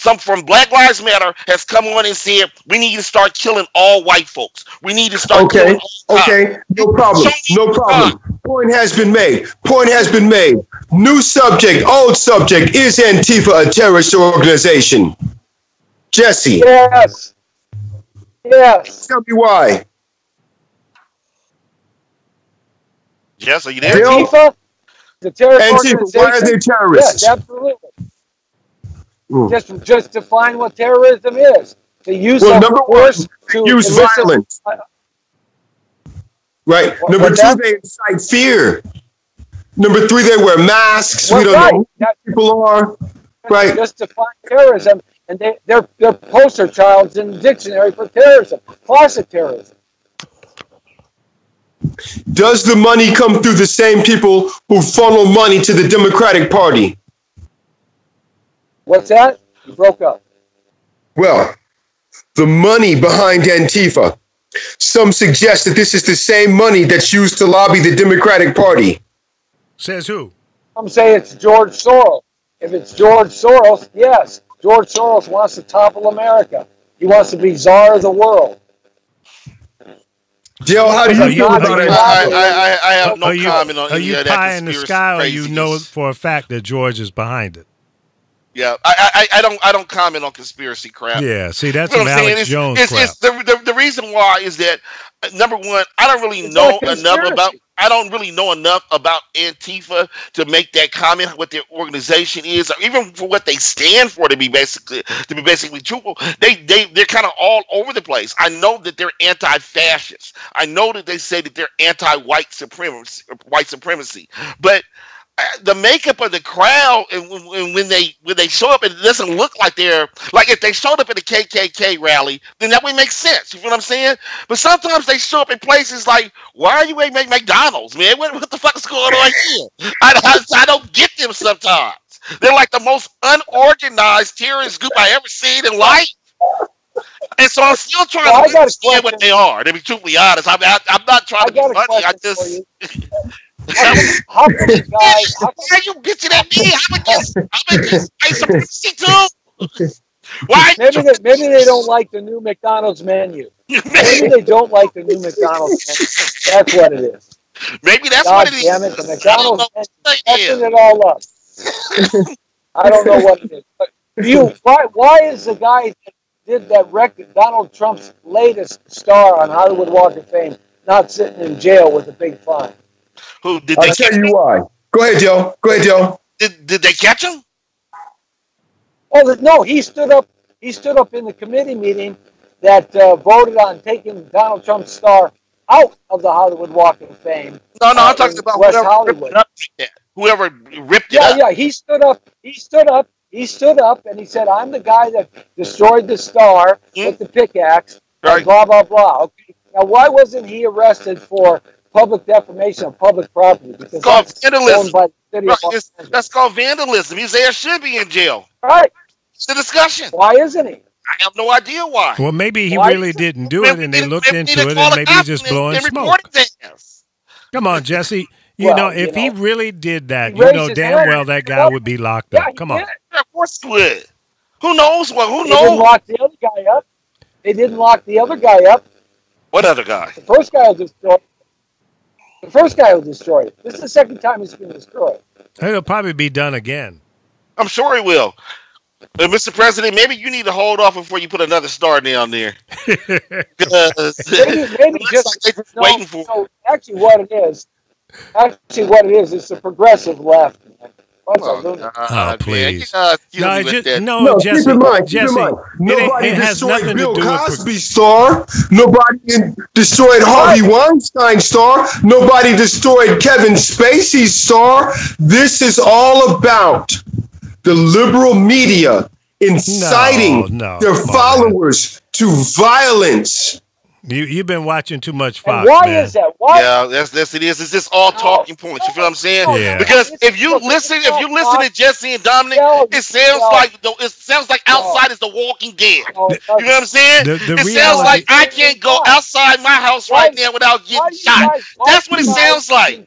Black Lives Matter has come on and said, we need to start killing all white folks. We need to start killing all cops. Okay, no problem. Point has been made. New subject, old subject. Is Antifa a terrorist organization? Jesse. Yes. Tell me why. Yes, are you there? Antifa? The terrorist Antifa, organization. why are they terrorists? Yes, absolutely. Mm. Just define what terrorism is. The use Well, of number force one, to use elicit violence. Right. Number what's two, that? they incite fear. Number three, they wear masks. Well, We don't right. know who people are. Right. Just define terrorism, and they're poster childs in the dictionary for terrorism. Classic terrorism. Does the money come through the same people who funnel money to the Democratic Party? What's that? You broke up. Well, the money behind Antifa. Some suggest that this is the same money that's used to lobby the Democratic Party. Says who? Some say it's George Soros. If it's George Soros, yes. George Soros wants to topple America. He wants to be czar of the world. Jill, how do you feel about it? I have no comment on Are any you of that pie in the conspiracy sky, or you craziness. know for a fact that George is behind it? Yeah, I don't comment on conspiracy crap. Yeah, see, that's You know some what I'm saying? Alex Jones crap. It's the reason why is that number one, I don't really It's know not a enough about. conspiracy. I don't really know enough about Antifa to make that comment. What their organization is, or even for what they stand for, to be basically truthful. They're kind of all over the place. I know that they're anti-fascist. I know that they say that they're anti-white supremacy, but the makeup of the crowd, and when they show up, it doesn't look like they're like, if they showed up at a KKK rally, then that would make sense. You feel what I'm saying? But sometimes they show up in places like, why are you at McDonald's, man? What the fuck is going on here? I don't get them sometimes. They're like the most unorganized terrorist group I ever seen in life. And so I'm still trying Well, to understand what they are. To be truthfully honest, I'm not trying to be funny. I just. How come the guy? Why are you bitching at me? I'm against white supremacy too. Why? Maybe they don't like the new McDonald's menu. Maybe they don't like the new McDonald's menu. That's what it is. Maybe that's God what it is. damn it, the McDonald's menu Yeah. messing it all up. I don't know what it is. But why is the guy that did that record, Donald Trump's latest star on Hollywood Walk of Fame, not sitting in jail with a big fine? Who did I'll they tell catch you him? why. Go ahead, Joe. Did they catch him? Oh no, he stood up in the committee meeting that voted on taking Donald Trump's star out of the Hollywood Walk of Fame. No, I'm talking in about West whoever Hollywood. ripped it up like that. Whoever ripped it up. Yeah, he stood up and he said, I'm the guy that destroyed the star with the pickaxe, Right. blah, blah, blah. Okay. Now, why wasn't he arrested for public defamation of public property? Because It's called that's vandalism. owned by the city Right, of Los Angeles. that's called vandalism. His ass should be in jail. Right. It's the discussion. Why isn't he? I have no idea why. Well, maybe he Why really is it- didn't do it, and they looked into it, and maybe he's just blowing smoke. Come on, Jesse. If he really did that, he raised his damn hand. well that guy would be locked Yeah, up. he Come on. did. Of course he would. Who knows what? Who They didn't knows? lock the other guy up. They didn't lock the other guy up. What other guy? The first guy will destroy it. The first guy will destroy it. This is the second time it's been destroyed. It'll probably be done again. I'm sure he will. Mr. President, maybe you need to hold off before you put another star down there. Maybe It looks just like they're just waiting for. So actually, what it is, it's the progressive left. Bunch of lunatics. Oh, please. No, No, Jesse. Keep in mind. Jesse, Nobody it has destroyed nothing Bill to do with. Cosby's star. Nobody destroyed Harvey Weinstein's star. Nobody destroyed Kevin Spacey's star. This is all about the liberal media inciting their followers to violence. You've been watching too much And Fox, why man. is that? Why? Yeah, that's it is. It's just all talking points. You feel what I'm saying? Yeah. Because if you listen to Jesse and Dominic, it sounds like outside is The Walking Dead. You know what I'm saying? The It sounds reality- like I can't go outside my house right now without getting shot. That's what it sounds like.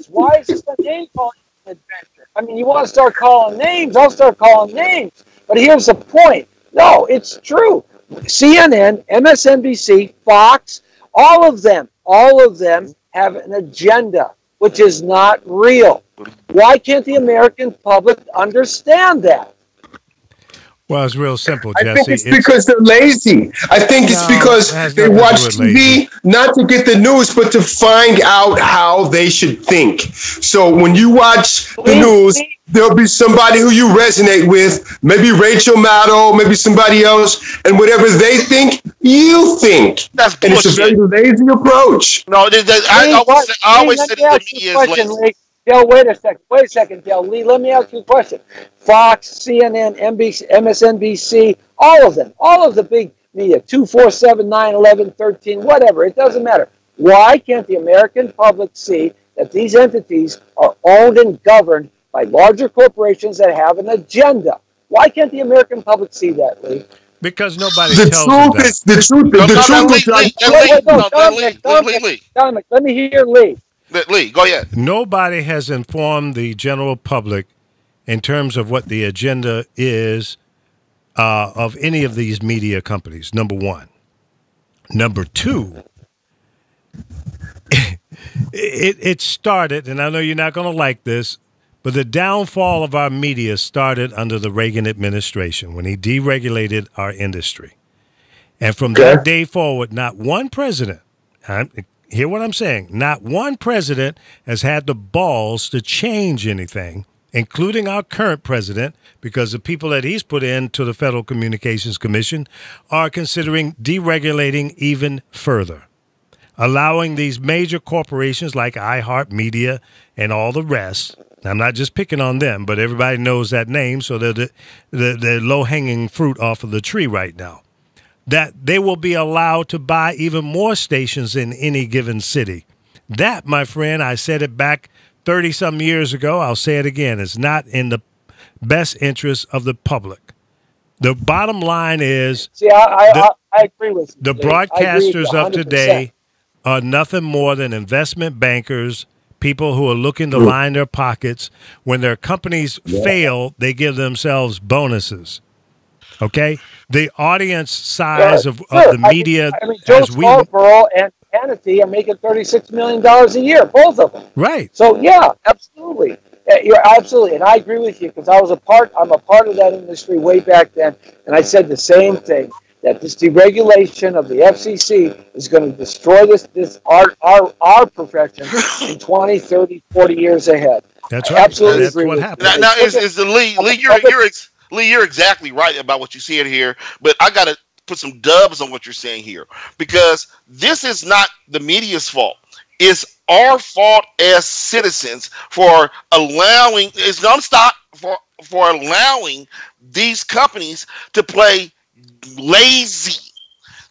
Why is this a name calling adventure? I mean, you want to start calling names? I'll start calling names. But here's the point. No, it's true. CNN, MSNBC, Fox, all of them have an agenda which is not real. Why can't the American public understand that? Well, it's real simple, I think Jesse. it's because they're lazy. I think it's No, it because has they nothing to watch do with TV lazy. not to get the news, but to find out how they should think. So when you watch the news, there'll be somebody who you resonate with, maybe Rachel Maddow, maybe somebody else, and whatever they think, you think. That's And it's a bullshit. very lazy approach. No, I always Let said me that the ask you a media is question, lazy. Lee. Dale, wait a second, Dale. Lee, let me ask you a question. Fox, CNN, NBC, MSNBC, all of the big media, 247, 9, 11, 13, whatever, it doesn't matter. Why can't the American public see that these entities are owned and governed by larger corporations that have an agenda? Why can't the American public see that, Lee? Because nobody The tells them truth that. is, the truth, No, the no, no, truth Lee, is, John, Lee, Wait, Lee, no, no, Lee, Dominic, let me hear Lee. Lee, go ahead. Nobody has informed the general public in terms of what the agenda is of any of these media companies, number one. Number two, it started, and I know you're not going to like this, but the downfall of our media started under the Reagan administration when he deregulated our industry. And from that day forward, not one president, hear what I'm saying, not one president has had the balls to change anything, including our current president, because the people that he's put into the Federal Communications Commission are considering deregulating even further, allowing these major corporations like iHeartMedia and all the rest. I'm not just picking on them, but everybody knows that name, so they're the low-hanging fruit off of the tree right now, that they will be allowed to buy even more stations in any given city. That, my friend, I said it back 30-some years ago. I'll say it again. It's not in the best interest of the public. The bottom line is I agree with you. the Lee. I agree with you broadcasters of 100%. today are nothing more than investment bankers, people who are looking to line their pockets. When their companies fail, they give themselves bonuses. Okay? The audience size of the media, Joe as we Scarborough and Hannity are making $36 million a year, both of them. right. So yeah, absolutely. You're absolutely, and I agree with you because I'm a part of that industry way back then, and I said the same thing, that this deregulation of the FCC is going to destroy our profession in 20, 30, 40 years ahead. That's I right. absolutely That's agree what with happened. you. Now is the Lee, you're exactly right about what you said here, but I got to put some dubs on what you're saying here, because this is not the media's fault. It's our fault as citizens for allowing for allowing these companies to play lazy.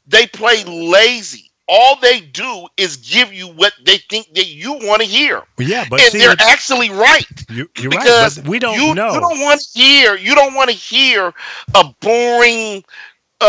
They play lazy. All they do is give you what they think that you want to hear. Yeah, but And see, they're actually right. you're right, Because but we don't you know. don't want to hear a boring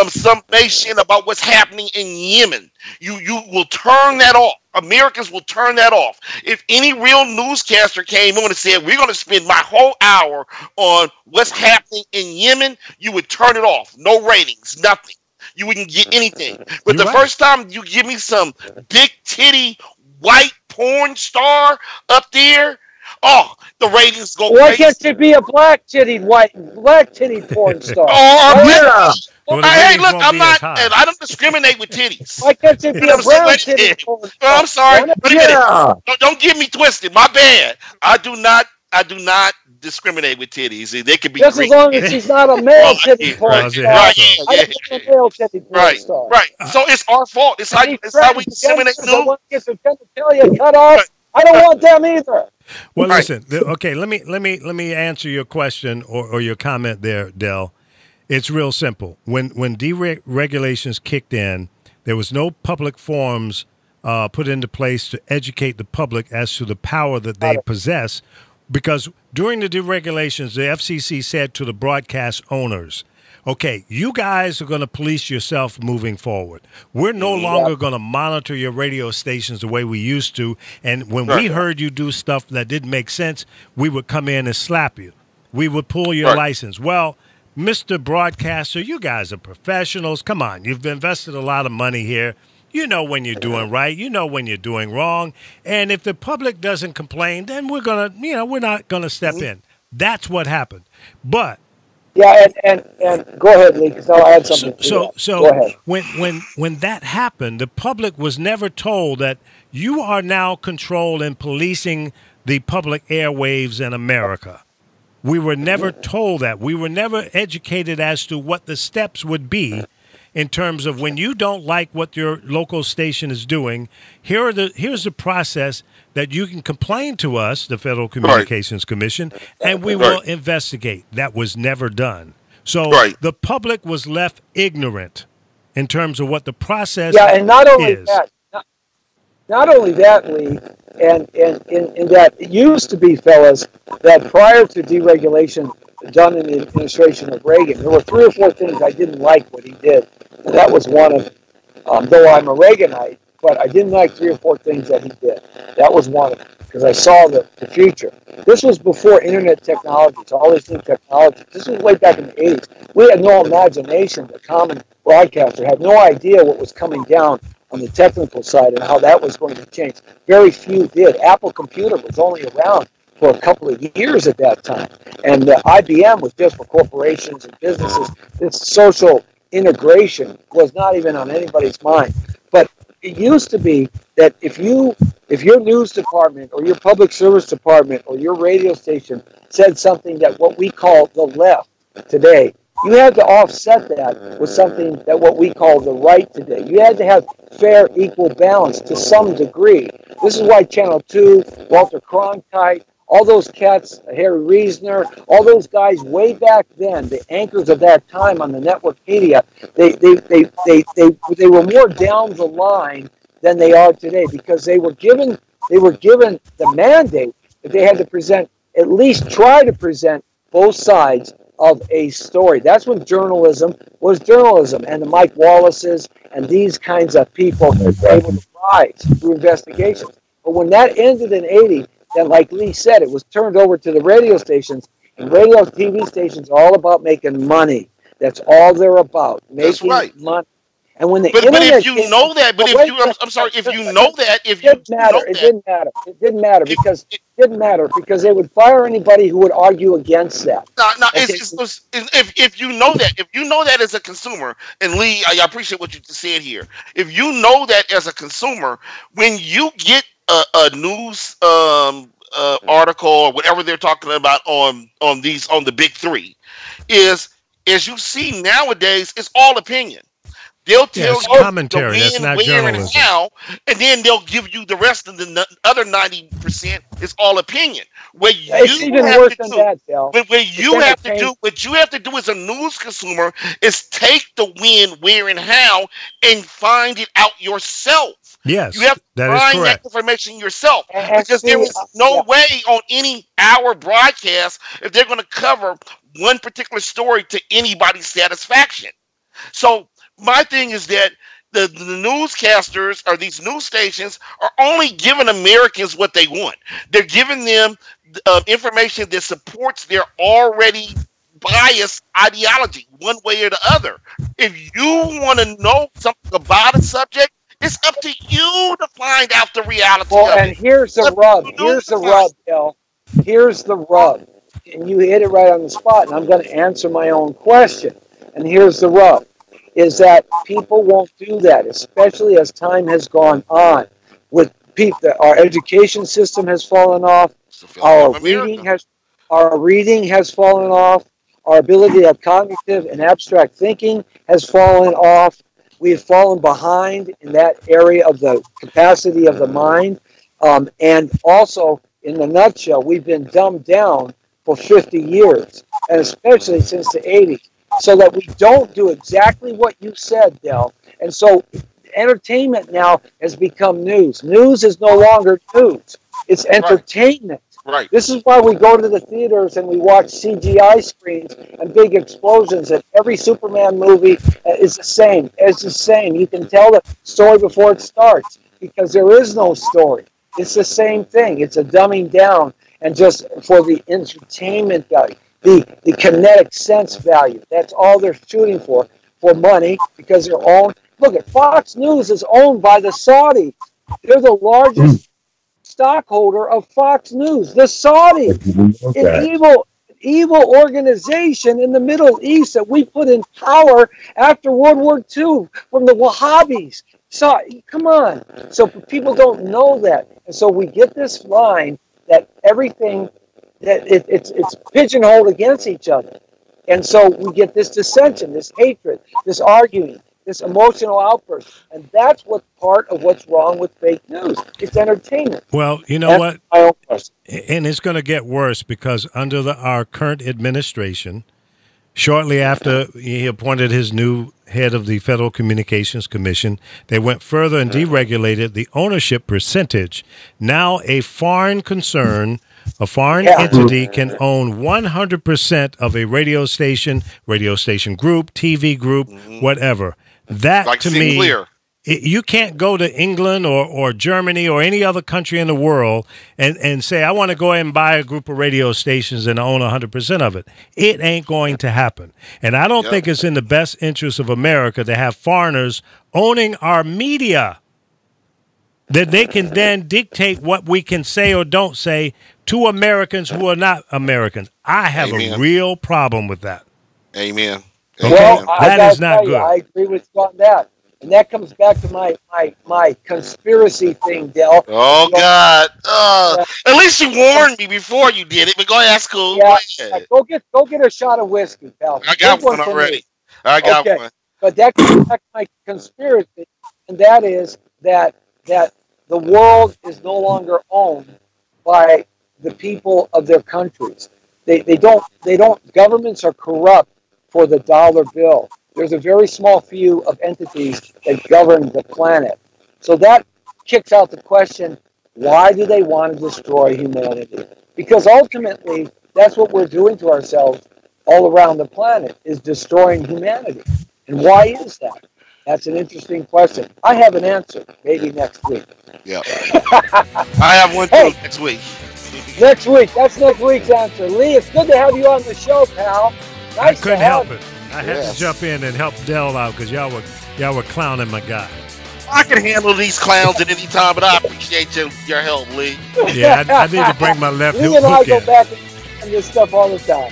summation about what's happening in Yemen. You will turn that off. Americans will turn that off. If any real newscaster came on and said, we're going to spend my whole hour on what's happening in Yemen, you would turn it off. No ratings, nothing. You wouldn't get anything. But You're the right. first time you give me some big titty white porn star up there, oh, the ratings go Why crazy. can't you be a black titty porn star? Oh, Well, the hey, ratings look, won't I'm be not, as high. and I don't discriminate with titties. Why can't you be You know a what I'm brown saying? titty porn Oh, star? I'm sorry. Why not? Wait a minute. Don't get me twisted. My bad. I do not discriminate with titties. They could be Just great. as long as she's not a male titty Right, porn right, star. yeah, I don't want a male titty porn Right, star. right. So it's our fault. It's how we disseminate The news. one gets their genitalia cut off. Right. I don't want them either. Well, Right. listen. Okay, let me answer your question or your comment there, Del. It's real simple. When deregulations kicked in, there was no public forums put into place to educate the public as to the power that they possess, because during the deregulations, the FCC said to the broadcast owners, okay, you guys are going to police yourself moving forward. We're no longer going to monitor your radio stations the way we used to. And when we heard you do stuff that didn't make sense, we would come in and slap you. We would pull your license. Well, Mr. Broadcaster, you guys are professionals. Come on, you've invested a lot of money here. You know when you're doing right. You know when you're doing wrong. And if the public doesn't complain, then we're not going to step in. That's what happened. But Yeah, and go ahead, Lee, because I'll add So, something to so, that. Go so ahead. when that happened, the public was never told that you are now controlling and policing the public airwaves in America. We were never told that. We were never educated as to what the steps would be in terms of when you don't like what your local station is doing. Here's the process that you can complain to us, the Federal Right, Communications Commission, and we right, will investigate. That was never done. So right. the public was left ignorant in terms of what the process Yeah, and not only is. that, not only that, Lee, and that it used to be, fellas, that prior to deregulation done in the administration of Reagan, there were three or four things I didn't like what he did, and that was one of them. Though I'm a Reaganite, but I didn't like three or four things that he did. That was one of them because I saw the future. This was before internet technologies, all this new technology. This was way back in the 80s. We had no imagination. The common broadcaster had no idea what was coming down on the technical side and how that was going to change. Very few did. Apple Computer was only around for a couple of years at that time. And IBM was just for corporations and businesses. This social integration was not even on anybody's mind. But it used to be that if your news department or your public service department or your radio station said something that what we call the left today, you had to offset that with something that what we call the right today. You had to have fair, equal balance to some degree. This is why Channel 2, Walter Cronkite, all those cats, Harry Reasoner, all those guys way back then, the anchors of that time on the network media, they were more down the line than they are today because they were given the mandate that they had to present, at least try to present both sides of a story. That's when journalism was journalism, and the Mike Wallaces and these kinds of people were able to rise through investigations. But when that ended in 80, then like Lee said, it was turned over to the radio stations, and radio TV stations are all about making money. That's all they're about, That's making right. money. And when the But if internet you came, know that, but but if wait you, a minute, I'm sorry, if you know it that, if you didn't do matter. know It that, didn't matter. It didn't matter if because it, it didn't matter because they would fire anybody who would argue against that. no, Okay. if you know that, if you know that as a consumer, and Lee, I appreciate what you just said here. If you know that as a consumer, when you get a news article or whatever they're talking about on the big three, is as you see nowadays, it's all opinion. They'll tell Yes, you the commentary. That's when, not where, and journalism. how, and then they'll give you the rest of the other 90% is all opinion. What It's you even have worse to than do, that, Bill. what It's you have to entertainment. do, what you have to do as a news consumer is take the when, where, and how, and find it out yourself. You Yes, have to that is find that correct. information yourself And because there see, is no yeah, way on any hour broadcast if they're going to cover one particular story to anybody's satisfaction. So my thing is that the newscasters or these news stations are only giving Americans what they want. They're giving them information that supports their already biased ideology, one way or the other. If you want to know something about a subject, it's up to you to find out the reality well, of and it. here's It's the up rub. to you Here's to the find. rub, Bill. Here's the rub. And you hit it right on the spot, and I'm going to answer my own question. And here's the rub, is that people won't do that, especially as time has gone on. With people, our education system has fallen off. It's the failure Our of America. reading has fallen off. Our ability to have cognitive and abstract thinking has fallen off. We have fallen behind in that area of the capacity of the mind. And also, in the nutshell, we've been dumbed down for 50 years, and especially since the 80s, so that we don't do exactly what you said, Del. And so entertainment now has become news. News is no longer news. It's Right, entertainment. right. This is why we go to the theaters and we watch CGI screens and big explosions. And every Superman movie is the same. It's the same. You can tell the story before it starts because there is no story. It's the same thing. It's a dumbing down and just for the entertainment value, the kinetic sense value. That's all they're shooting for money because they're owned. Look at Fox News is owned by the Saudis. They're the largest stockholder of Fox News. The Saudis. It's evil. evil organization in the Middle East that we put in power after World War II from the Wahhabis. So, come on. So people don't know that. And so we get this line that everything, that it's pigeonholed against each other. And so we get this dissension, this hatred, this arguing, this emotional outburst. And that's what part of what's wrong with fake news. It's entertainment. Well, you know what? My own question. And it's going to get worse because under our current administration, shortly after he appointed his new head of the Federal Communications Commission, they went further and deregulated the ownership percentage. Now a foreign concern, a foreign entity can own 100% of a radio station group, TV group, whatever. That, like to me, Sinclair. you can't go to England or Germany or any other country in the world and say, I want to go ahead and buy a group of radio stations and own 100% of it. It ain't going to happen. And I don't think it's in the best interest of America to have foreigners owning our media, that they can then dictate what we can say or don't say to Americans who are not Americans. I have a real problem with that. Amen. Okay? Well, that is not good. I agree with you on that. And that comes back to my conspiracy thing, Del. Oh, God. At least you warned me before you did it, but go ahead, that's cool. Yeah, go get a shot of whiskey, pal. I got one already. I got one. But that comes back to my conspiracy, and that is that the world is no longer owned by the people of their countries. They don't. Governments are corrupt for the dollar bill. There's a very small few of entities that govern the planet. So that kicks out the question, why do they want to destroy humanity? Because ultimately, that's what we're doing to ourselves all around the planet, is destroying humanity. And why is that? That's an interesting question. I have an answer, maybe next week. Yeah. I have one too next week. Next week. That's next week's answer. Lee, it's good to have you on the show, pal. Nice I couldn't to have help it. I had to jump in and help Del out because y'all were clowning my guy. I can handle these clowns at any time, but I appreciate your help, Lee. Yeah, I need to bring my left Lee hook and I in. go back and this stuff all the time.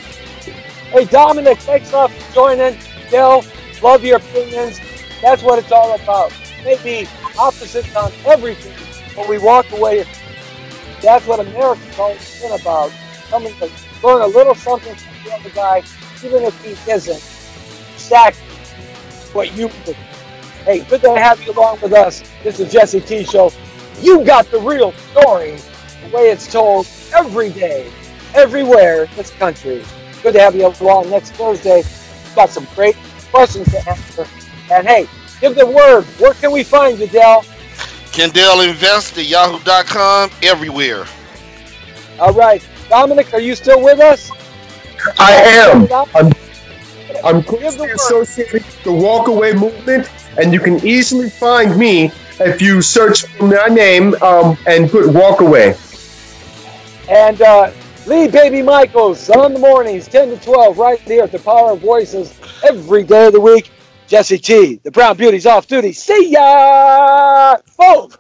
Hey, Dominic, thanks a lot for joining. Del, love your opinions. That's what it's all about. Maybe opposites on everything, but we walk away. That's what America's always been about. Coming to learn a little something from the other guy, even if he isn't exactly what you do. Hey, good to have you along with us. This is Jesse T Show. You got the real story, the way it's told every day, everywhere in this country. Good to have you along next Thursday. We've got some great questions to answer. And hey, give the word. Where can we find you, Del? Kendall Invest at yahoo.com, everywhere. All right. Dominic, are you still with us? I am. I'm closely associated with the Walkaway movement, and you can easily find me if you search for my name and put Walkaway. And Lee Baby Michaels on the mornings, 10 to 12, right here at the Power of Voices, every day of the week. Jesse T, the Brown Beauty's off duty. See ya! Boom!